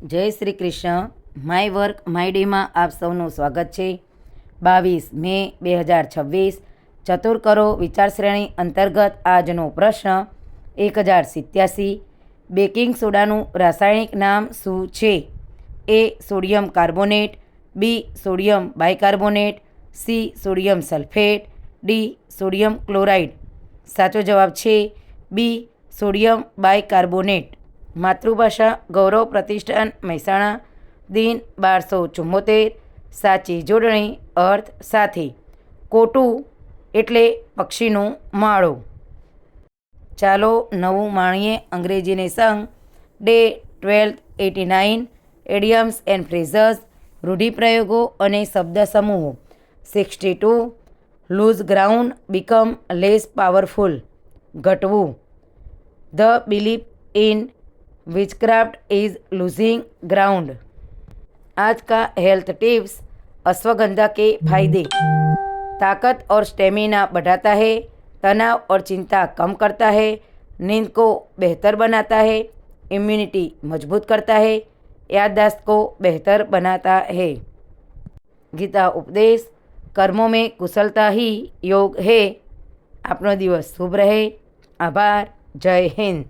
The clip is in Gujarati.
જય Shri Krishna. My work my ડેમાં આપ સૌનું સ્વાગત છે. 22 મે 2026 ચતુર કરો વિચાર શ્રેણી અંતર્ગત આજનો પ્રશ્ન 1087. બેકિંગ સોડાનું રાસાયણિક નામ શું છે? A sodium carbonate, B sodium bicarbonate, C sodium sulphate, D sodium chloride. સાચો જવાબ છે બી સોડિયમ બાયકાર્બોનેટ. માતૃભાષા ગૌરવ પ્રતિષ્ઠાન મહેસાણા, દિન 1274. સાચી જોડણી અર્થ સાથે. કોટું એટલે પક્ષીનું માળો. ચાલો નવું માણીએ અંગ્રેજીને સંગ. ડે 1289. એડિયમ્સ એન્ડ ફ્રેઝર્સ, રૂઢિપ્રયોગો અને શબ્દ સમૂહો. 62. Loose ground become less powerful, ઘટવું. The belief in witchcraft is losing ground. आज का हेल्थ टिप्स. अश्वगंधा के फायदे. ताकत और स्टेमिना बढ़ाता है, तनाव और चिंता कम करता है, नींद को बेहतर बनाता है, इम्यूनिटी मजबूत करता है, याददाश्त को बेहतर बनाता है. गीता उपदेश. कर्मों में कुशलता ही योग है. आपनो दिवस शुभ रहे. आभार. जय हिंद.